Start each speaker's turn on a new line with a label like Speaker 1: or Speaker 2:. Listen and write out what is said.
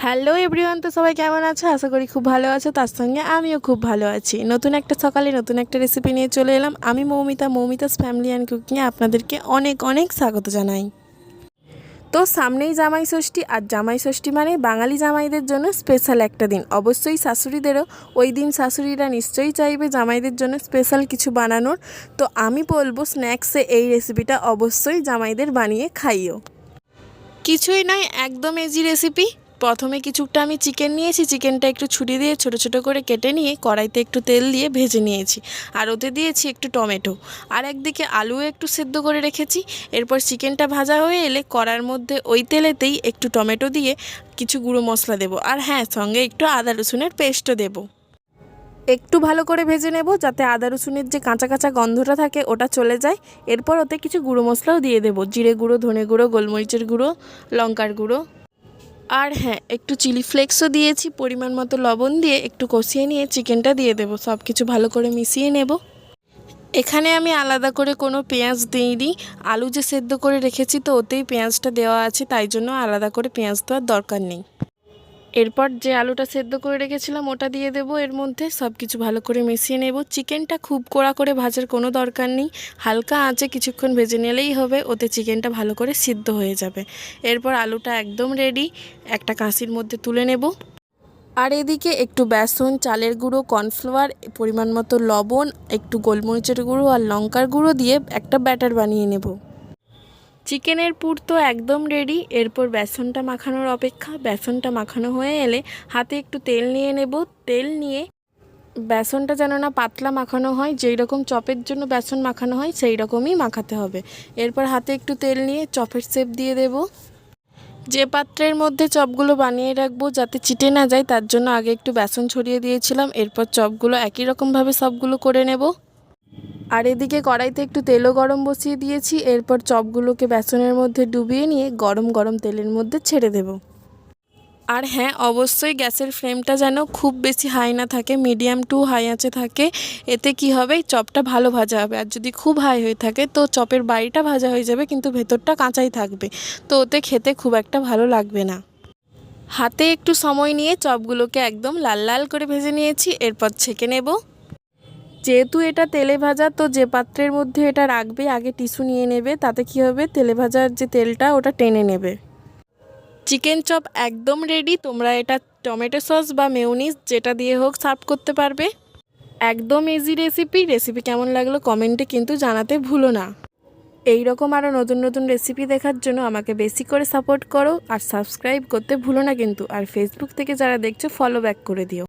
Speaker 1: Hello everyone, তো সবাই কেমন আছো? আশা করি খুব ভালো আছো। তার সঙ্গে আমিও খুব ভালো আছি। নতুন একটা সকালে নতুন একটা রেসিপি নিয়ে চলে এলাম। আমি মৌমিতাস ফ্যামিলি অ্যান্ড কুকিংয়ে আপনাদেরকে অনেক অনেক স্বাগত জানাই। তো সামনেই জামাই ষষ্ঠী, আর জামাই ষষ্ঠী মানে বাঙালি জামাইদের জন্য স্পেশাল একটা দিন। অবশ্যই শাশুড়িদেরও ওই দিন শাশুড়িরা নিশ্চয়ই চাইবে জামাইদের জন্য স্পেশাল কিছু বানানোর। তো আমি বলবো স্ন্যাক্সে এই রেসিপিটা অবশ্যই জামাইদের বানিয়ে খাইও। কিছুই নয়, একদম ইজি রেসিপি। প্রথমে কিছুটা আমি চিকেন নিয়েছি, চিকেনটা একটু ছুরি দিয়ে ছোট ছোট করে কেটে নিয়ে কড়াইতে একটু তেল দিয়ে ভেজে নিয়েছি, আর ওতে দিয়েছি একটু টমেটো, আর একদিকে আলুও একটু সেদ্ধ করে রেখেছি। এরপর চিকেনটা ভাজা হয়ে এলে কড়ার মধ্যে ওই তেলেতেই একটু টমেটো দিয়ে কিছু গুঁড়ো মশলা দেবো, আর হ্যাঁ, সঙ্গে একটু আদা রসুনের পেস্টও দেবো। একটু ভালো করে ভেজে নেব যাতে আদা রসুনের যে কাঁচা কাঁচা গন্ধটা থাকে ওটা চলে যায়। এরপর ওতে কিছু গুঁড়ো মশলাও দিয়ে দেবো, জিরে গুঁড়ো, ধনে গুঁড়ো, গোলমরিচের গুঁড়ো, লঙ্কার গুঁড়ো, আর হ্যাঁ, একটু চিলি ফ্লেক্সও দিয়েছি। পরিমাণ মতো লবণ দিয়ে একটু কষিয়ে নিয়ে চিকেনটা দিয়ে দেবো, সব কিছু ভালো করে মিশিয়ে নেব। এখানে আমি আলাদা করে কোনো পেঁয়াজ দিইনি, আলু যে সেদ্ধ করে রেখেছি তো ওতেই পেঁয়াজটা দেওয়া আছে, তাই জন্য আলাদা করে পেঁয়াজ দেওয়ার দরকার নেই। এরপর যে আলুটা সেদ্ধ করে রেখেছিলাম ওটা দিয়ে দেবো এর মধ্যে, সব কিছু ভালো করে মিশিয়ে নেব। চিকেনটা খুব কড়া করে ভাজার কোনো দরকার নেই, হালকা আঁচে কিছুক্ষণ ভেজে নিলেই হবে, ওতে চিকেনটা ভালো করে সিদ্ধ হয়ে যাবে। এরপর আলুটা একদম রেডি, একটা কাঁচির মধ্যে তুলে নেব। আর এদিকে একটু বেসন, চালের গুঁড়ো, কর্নফ্লাওয়ার, পরিমাণ মতো লবণ, একটু গোলমরিচের গুঁড়ো আর লঙ্কার গুঁড়ো দিয়ে একটা ব্যাটার বানিয়ে নেব। চিকেনের পুর তো একদম রেডি। এরপর বেসনটা মাখানোর অপেক্ষা। বেসনটা মাখানো হয়ে এলে হাতে একটু তেল নিয়ে নেব। তেল নিয়ে বেসনটা যেন না পাতলা মাখানো হয়, যেই রকম চপের জন্য বেসন মাখানো হয় সেই রকমই মাখাতে হবে। এরপর হাতে একটু তেল নিয়ে চপের শেপ দিয়ে দেব। যে পাত্রের মধ্যে চপগুলো বানিয়ে রাখবো যাতে চিটে না যায় তার জন্য আগে একটু বেসন ছড়িয়ে দিয়েছিলাম। এরপর চপগুলো একই রকমভাবে সবগুলো করে নেব। আর এদিকে কড়াইতে একটু তেলও গরম বসিয়ে দিয়েছি। এরপর চপগুলোকে বেসনের মধ্যে ডুবিয়ে নিয়ে গরম গরম তেলের মধ্যে ছেড়ে দেব। আর হ্যাঁ, অবশ্যই গ্যাসের ফ্লেমটা যেন খুব বেশি হাই না থাকে, মিডিয়াম টু হাই আঁচে থাকে। এতে কি হবে, চপটা ভালো ভাজা হবে। আর যদি খুব হাই হয়ে থাকে তো চপের বাইরেটা ভাজা হয়ে যাবে কিন্তু ভেতরটা কাঁচাই থাকবে, তো ওতে খেতে খুব একটা ভালো লাগবে না। হাতে একটু সময় নিয়ে চপগুলোকে একদম লাল লাল করে ভেজে নিয়েছি। এরপর ছেঁকে নেব। যেহেতু এটা তেলে ভাজা, তো যে পাত্রের মধ্যে এটা রাখবে আগে টিস্যু নিয়ে নেবে, তাতে কি হবে, তেলে ভাজার যে তেলটা ওটা টেনে নেবে। চিকেন চপ একদম রেডি। তোমরা এটা টমেটো সস বা মেয়োনিজ যেটা দিয়ে হোক সার্ভ করতে পারবে। একদম ইজি রেসিপি কেমন লাগলো কমেন্টে কিন্তু জানাতে ভুলো না। এই রকম আরও নতুন নতুন রেসিপি দেখার জন্য আমাকে বেশি করে সাপোর্ট করো, আর সাবস্ক্রাইব করতে ভুলো না কিন্তু। আর ফেসবুক থেকে যারা দেখছো ফলো ব্যাক করে দিও।